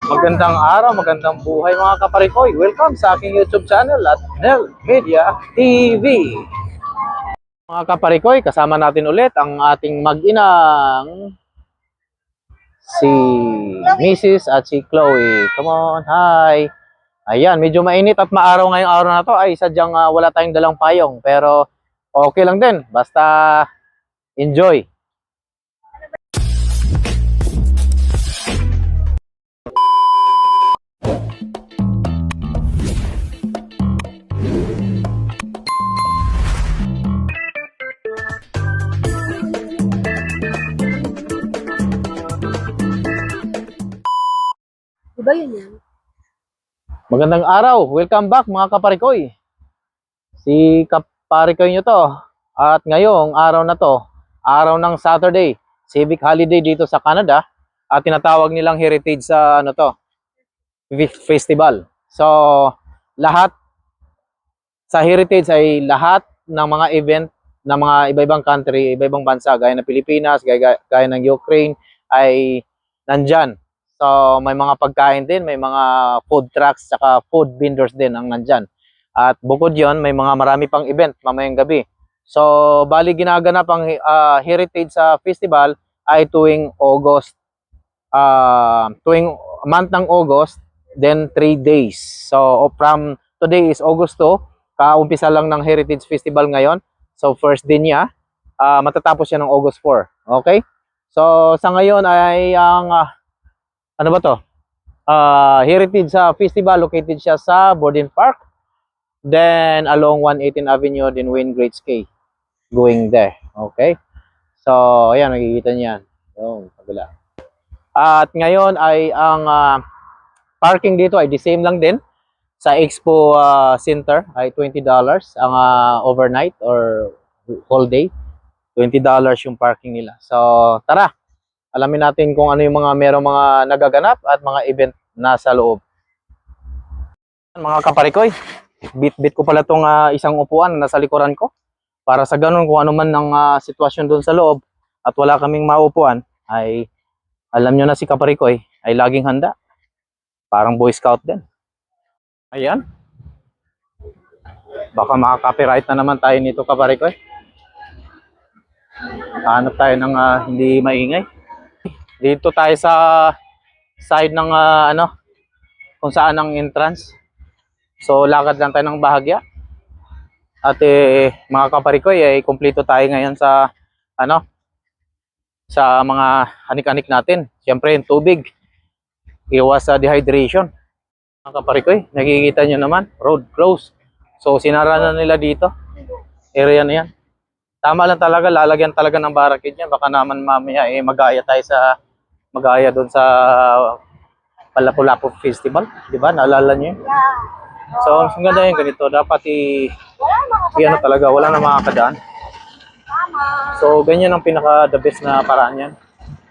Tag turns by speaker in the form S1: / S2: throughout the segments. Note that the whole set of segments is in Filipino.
S1: Magandang araw, magandang buhay mga kaparikoy. Welcome sa aking YouTube channel at Nel Media TV. Mga kaparikoy, kasama natin ulit ang ating mag-inang si Mrs. at si Chloe. Come on, hi. Ayan, medyo mainit at maaraw ngayong araw na to. Ay, sadyang wala tayong dalang payong. Pero okay lang din, basta enjoy.
S2: Diba yun yan?
S1: Magandang araw, welcome back mga kaparikoy. Si kaparikoy nyo to. At ngayong araw na to, araw ng Saturday, civic holiday dito sa Canada. At tinatawag nilang heritage sa ano to, festival. So, lahat sa heritage ay lahat ng mga event ng mga iba-ibang country, iba-ibang bansa, gaya ng Pilipinas, gaya ng Ukraine, ay nandyan. So, may mga pagkain din, may mga food trucks, saka food vendors din ang nandyan. At bukod yon, may mga marami pang event mamayang gabi. So, bali ginaganap ang heritage sa festival ay tuwing August, tuwing month ng August, then 3 days. So, from today is August 2, kaumpisa lang ng heritage festival ngayon. So, first day niya, matatapos siya ng August 4. Okay? So, sa ngayon ay ang ano ba to? Heritage Festival, located siya sa Borden Park. Then along 118 Avenue, then Wayne Greats Cay. Going there. Okay? So, ayan, nakikita niyan. Yung kabila. At ngayon ay ang parking dito ay the same lang din. Sa Expo Center ay $20 ang overnight or whole day. $20 yung parking nila. So, tara. Alamin natin kung ano yung merong mga nagaganap at mga event nasa loob. Mga kaparikoy, bit-bit ko pala itong isang upuan na nasa likuran ko. Para sa ganun, kung ano man ang sitwasyon doon sa loob at wala kaming maupuan, ay alam nyo na si kaparikoy ay laging handa. Parang Boy Scout din. Ayan. Baka maka-copyright na naman tayo nito kaparikoy. Hanap tayo ng hindi maingay. Dito tayo sa side ng kung saan ang entrance. So lakad lang tayo ng bahagya. At mga kaparikoy ay kumpleto tayo ngayon sa sa mga anik-anik natin. Siyempre yung tubig. Iwas sa dehydration. Mga kaparikoy, nakikita nyo naman, road closed. So sinara na nila dito. Area na yan. Tama lang talaga, lalagyan talaga ng barricade niya. Baka naman mamaya magaya tayo sa magaya doon sa Lapu-Lapu Festival, di ba? Naalala niyo yun? So, ang ganda yung ganito. Dapat ano talaga, wala na makakadaan. So, ganyan ang pinaka the best na paraan yan.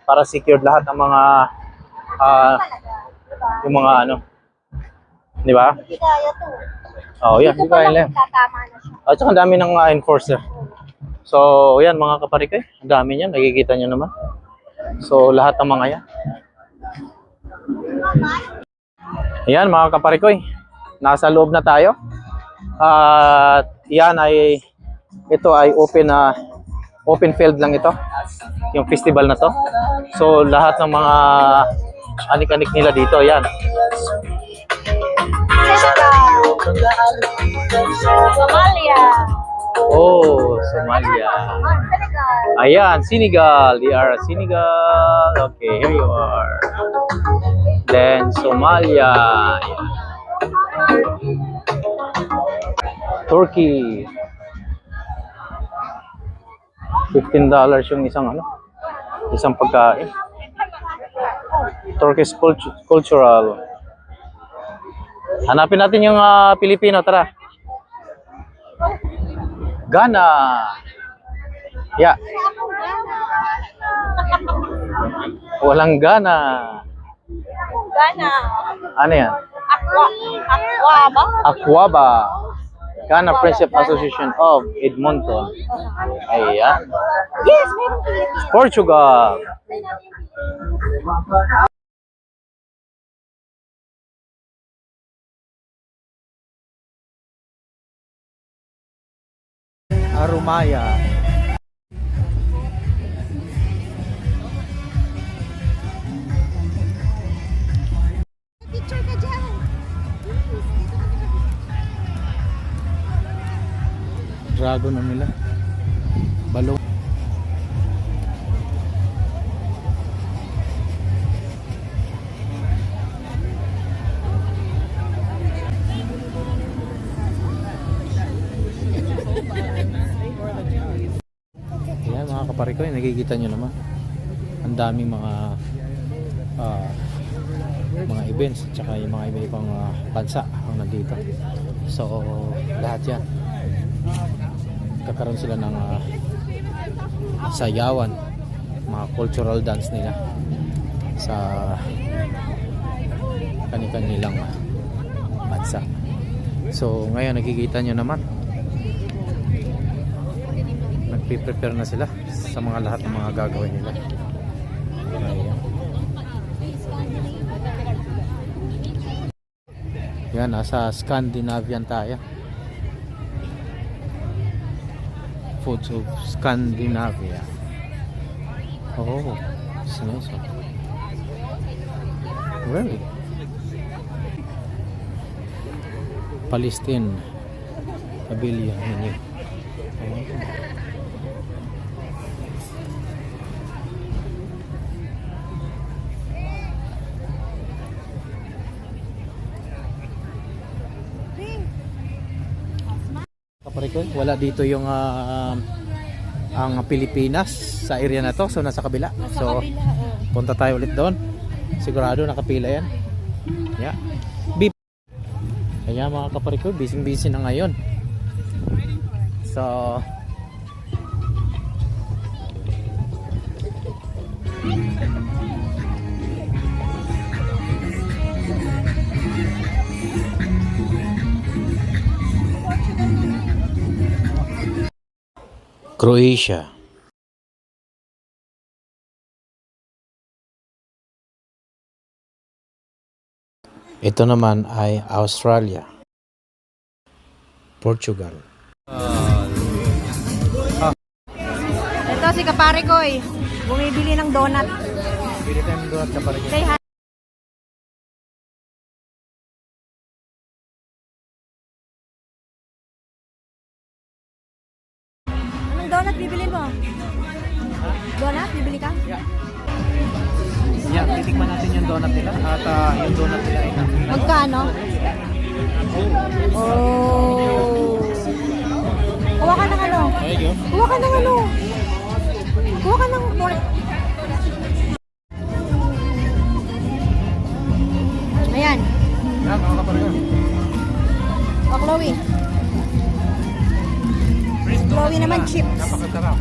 S1: Para secured lahat ng mga yung mga di ba? Oh, yan, di kaya lang. At saka ang dami ng enforcer. So, yan mga kaparikoy, ang dami niyan, nakikita niyo naman. So, lahat ng mga yan. Ayan mga kaparikoy, nasa loob na tayo. At yan ay, ito ay open field lang ito. Yung festival na to. So, lahat ng mga anik-anik nila dito, yan.
S2: Somalia.
S1: Oh, Somalia. Ayan, Senegal. They are Senegal. Okay, here you are. Then Somalia. Ayan. Turkey. $15 yung isang pagkain. Turkish cultural. Hanapin natin yung Pilipino, tara. Ghana. Yeah. Walang Ghana.
S2: Ghana.
S1: Ano yan?
S2: Aquaba.
S1: Aquaba. Ghana Friendship Association of Edmonton. Ayan.
S2: Yes, meron Philippines.
S1: Portugal. Harumaya.
S2: Picture ka dyan.
S1: Dragon na nila. Balong. Yan mga kaparikoy, nakikita nyo naman. Ang daming mga events at saka yung mga iba-ibang bansa ang nandito. So lahat yan kakaroon sila ng sayawan, mga cultural dance nila sa kanilang bansa. So ngayon nakikita nyo naman, nagpe-prepare na sila sa mga lahat ng mga gagawin nila. Ayan. Yan, nasa Scandinavian tayo. Foods of Scandinavia. Oh, it's nice. Really? Palestine Pavilion menu. Oh. Kaparikoy, wala dito yung ang Pilipinas sa area na to, so nasa kabila. So punta tayo ulit doon. Sigurado nakapila yan. Yeah. Beep. Kaya mga kaparikoy, busy na ngayon. So Croatia. Ito naman ay Australia. Portugal.
S2: Ito si kapare ko eh. Bumibili ng donut.
S1: Bili tayo ng donut kaparikoy.
S2: Say hi. Anong donut bibili mo? Donut? Bibili ka?
S1: Yeah, titikman natin yung donut nila at yung donut nila ay
S2: Magkano? Oh. Kuha ka ng ano? Kuha ka ng ano? Kuha ka ng donut. Ayan.
S1: Yan, mga kaparikoy.
S2: O, Chloe. Chloe naman chips.
S1: Napakasarap.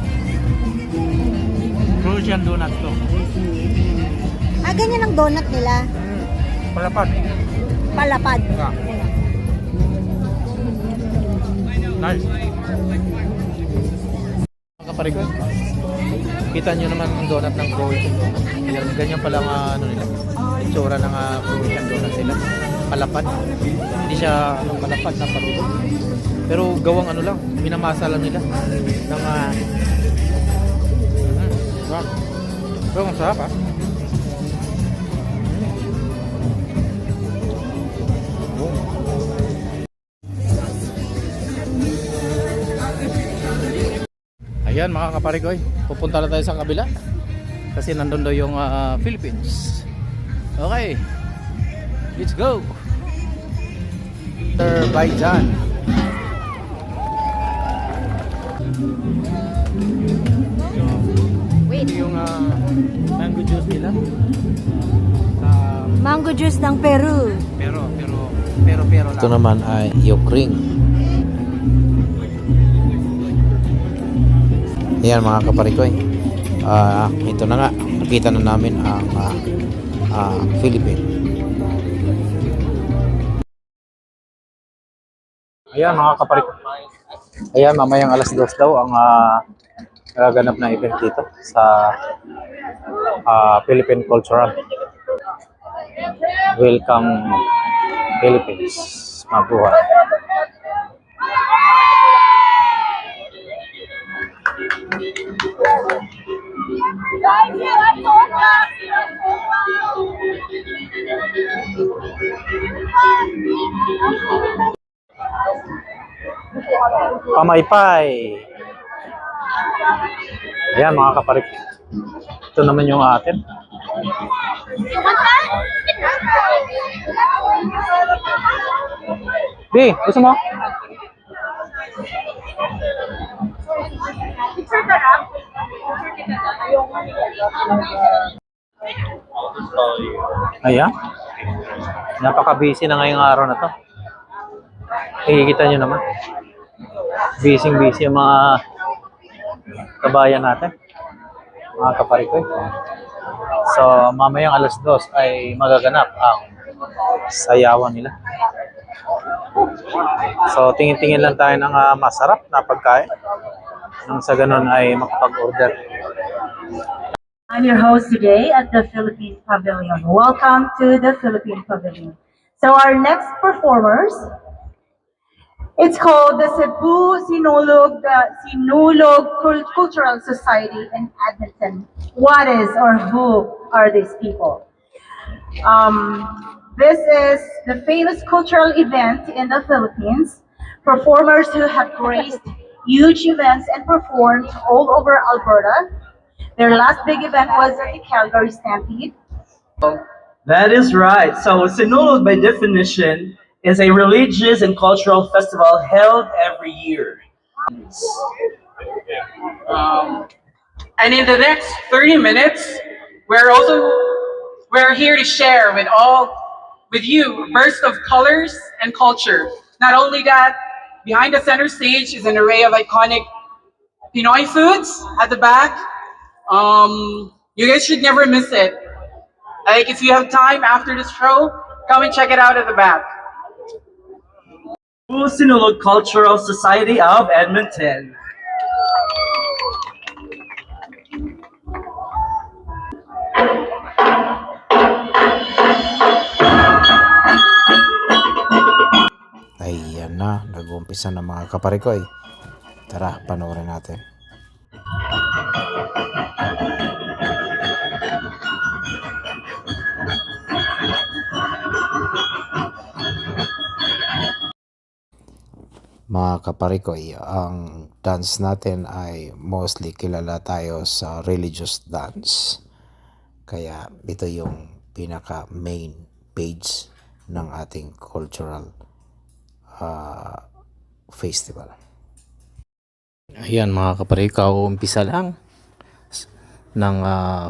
S1: Croatian donut to.
S2: Ah, ganyan ang donut nila.
S1: Palapad.
S2: Palapad.
S1: Yeah. Nice. Mga kaparikoy, kita nyo naman ang donut ng Croatian donut. Yan, ganyan pala ang ano nila, itsura ng Croatian donut nila. Palapad. Hindi siya palapad na parulo. Pero gawang ano lang, minamasa lang nila ng pero ang sarap ah. Ayan mga kaparikoy, pupunta na tayo sa kabila kasi nandun daw yung Philippines. Okay, let's go. Azerbaijan.
S2: Wait.
S1: Yung mango juice nila.
S2: Mango juice ng Peru.
S1: Pero lang. Ito naman ay yokring. Ayan mga kaparikoy. Ito na nga, nakita na namin ang Philippines. Ayan mga kaparikoy. Ayan, mamayang alas 2 daw ang gaganap na event dito sa Philippine Cultural. Welcome Philippines. Mabuhay. Pamaypay. Ayan mga kaparik. Ito naman yung atin. Di, gusto mo? Ayan. Napaka-busy na ngayong araw na to. Nakikita nyo naman. Busy yung mga kabayan natin. Mga kaparikoy. So, mamayang alas 2 ay magaganap ang sayawan nila. So, tingin-tingin lang tayo ng masarap na pagkain. Nang sa ganun ay makapag-order.
S2: I'm your host today at the Philippine Pavilion. Welcome to the Philippine Pavilion. So our next performers, it's called the Cebu Sinulog Cultural Society in Edmonton. What is or who are these people? This is the famous cultural event in the Philippines. Performers who have graced huge events and performed all over Alberta. Their last big event was at the Calgary Stampede.
S3: That is right. So Sinulog, by definition, is a religious and cultural festival held every year.
S4: And in the next 30 minutes, we're here to share with you a burst of colors and culture. Not only that, behind the center stage is an array of iconic Pinoy foods at the back. You guys should never miss it. Like, if you have time after this show, come and check it out at the back.
S3: Cebu Sinulog Cultural Society of Edmonton.
S5: Ayan na, nag-uumpisa na mga kaparikoy. Tara, panoorin natin. Mga kaparikoy, ang dance natin ay mostly kilala tayo sa religious dance. Kaya ito yung pinaka main page ng ating cultural festival. Ayan mga kaparikoy, umpisa lang ng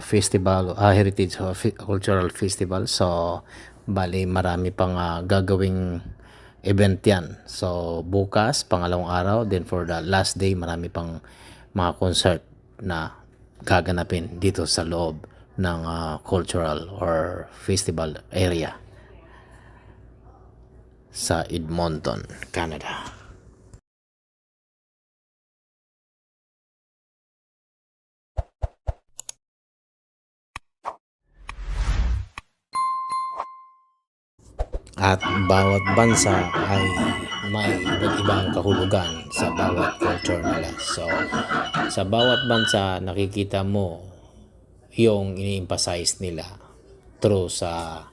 S5: festival, Heritage Cultural Festival. So, bali marami pang gagawing event yan. So, bukas, pangalawang araw, then for the last day, marami pang mga concert na gaganapin dito sa loob ng cultural or festival area sa Edmonton, Canada. At bawat bansa ay may iba't ibang kahulugan sa bawat culture nila. So, sa bawat bansa nakikita mo yung ini-emphasize nila through sa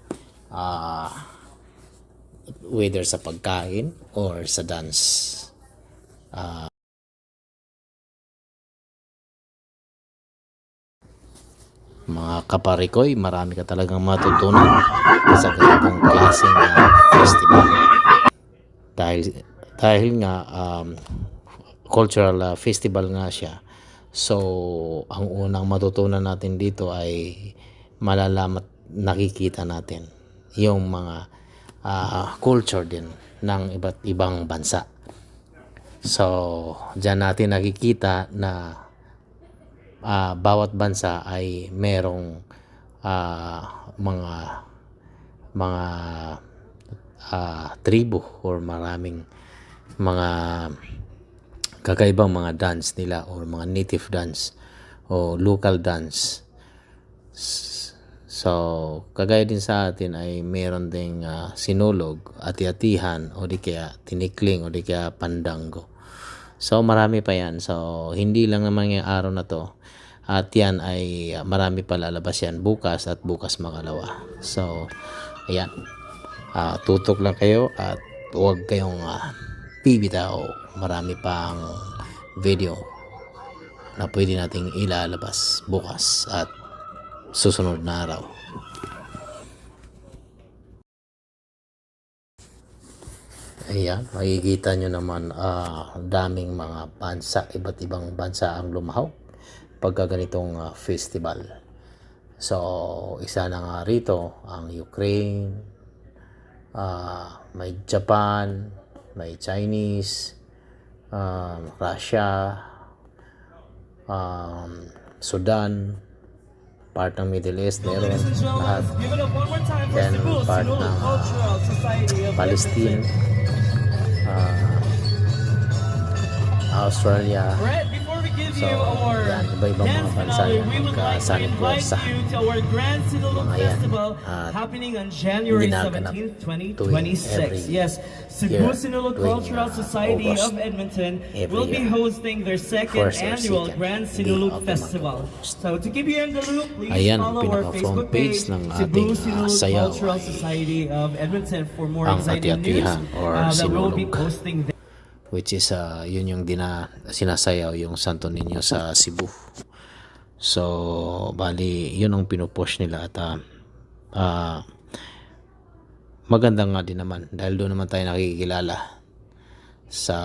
S5: whether sa pagkain or sa dance. Mga kaparikoy, marami ka talagang matutunan sa ganitong klaseng festival. Dahil nga cultural festival nga siya. So, ang unang matutunan natin dito ay malalaman, nakikita natin yung mga culture din ng iba't ibang bansa. So, diyan natin nakikita na bawat bansa ay merong mga tribo or maraming mga kakaibang mga dance nila or mga native dance o local dance. So, kagaya din sa atin ay meron ding sinulog, ati-atihan o di kaya tinikling o di kaya pandango. So, marami pa yan. So, hindi lang naman yung araw na to At yan ay marami pa lalabas yan bukas at bukas makalawa. So, ayan. Tutok lang kayo at huwag kayong bibitaw. Marami pang video na pwede nating ilalabas bukas at susunod na araw. Ayan, makikita nyo naman daming mga bansa, iba't ibang bansa ang lumahaw pagka ganitong festival. So, isa na nga rito ang Ukraine, may Japan, may Chinese, Russia, Sudan, part ng Middle East, meron lahat. Then part ng Palestine, Australia. So, yan, iba-ibang mga bansa yan magkasanib puwersa. Mga yan. At ginaganap tuwing every
S6: Yes, Cebu Sinulog Cultural Society of Edmonton will be hosting their second annual Grand Sinulog Festival. So to keep you in the loop, please
S5: Ayan,
S6: follow our
S5: pinaka-front
S6: Facebook
S5: page
S6: page,
S5: ng
S6: Cebu
S5: ating
S6: Sinulog
S5: sayaw
S6: Cultural
S5: ay
S6: Society of Edmonton for more
S5: ang
S6: exciting news
S5: ati-atihan or
S6: that we'll be
S5: sinulog.
S6: posting there.
S5: Which is yun yung sinasayaw yung Santo Niño sa Cebu. So bali yun ang pinupush nila at maganda nga din naman dahil doon naman tayo nakikilala sa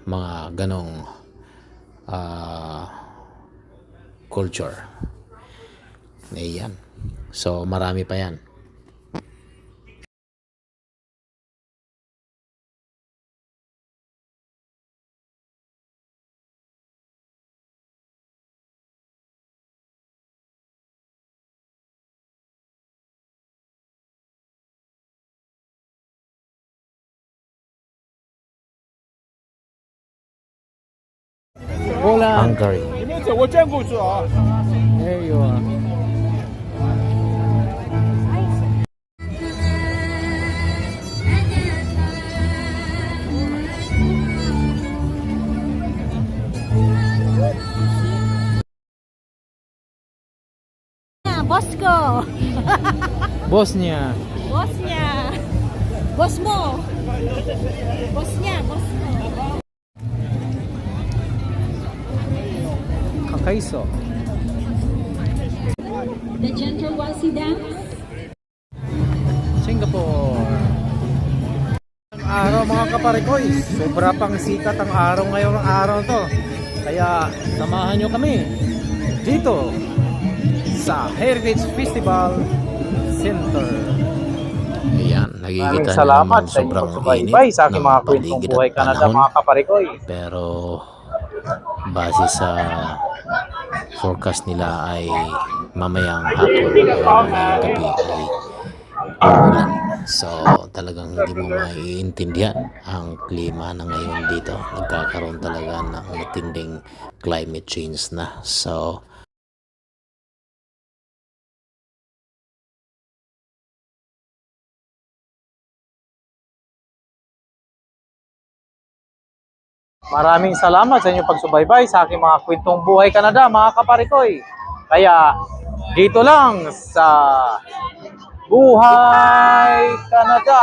S5: mga ganong culture. Ayan. So marami pa yan. Hungary. There you are.
S7: Boss ko.
S1: Boss niya.
S7: Boss niya. Boss mo. Boss niya, boss mo.
S1: Kakaiso.
S7: The gentle waltzy dance.
S1: Singapore. Ang araw mga kaparikoy, sobra pang sikat ang araw ngayong araw to. Kaya samahan nyo kami dito sa Heritage Festival Center.
S5: Ayan, nakikita
S1: Maraming
S5: nyo
S1: salamat
S5: naman
S1: sa inyong
S5: sobrang
S1: pagsubaybay sa aking
S5: ng
S1: mga kwentong
S5: paligid
S1: buhay
S5: at
S1: Canada
S5: panahon.
S1: mga kaparikoy.
S5: Pero base sa forecast nila ay mamayang hapon o gabi ay uulan. So talagang hindi mo maiintindihan ang klima na ngayon dito. Nagkakaroon talaga ng matinding climate change na. So
S1: Maraming salamat sa inyong pagsubaybay sa aking mga kwentong buhay Canada mga kaparikoy. Kaya dito lang sa Buhay Canada.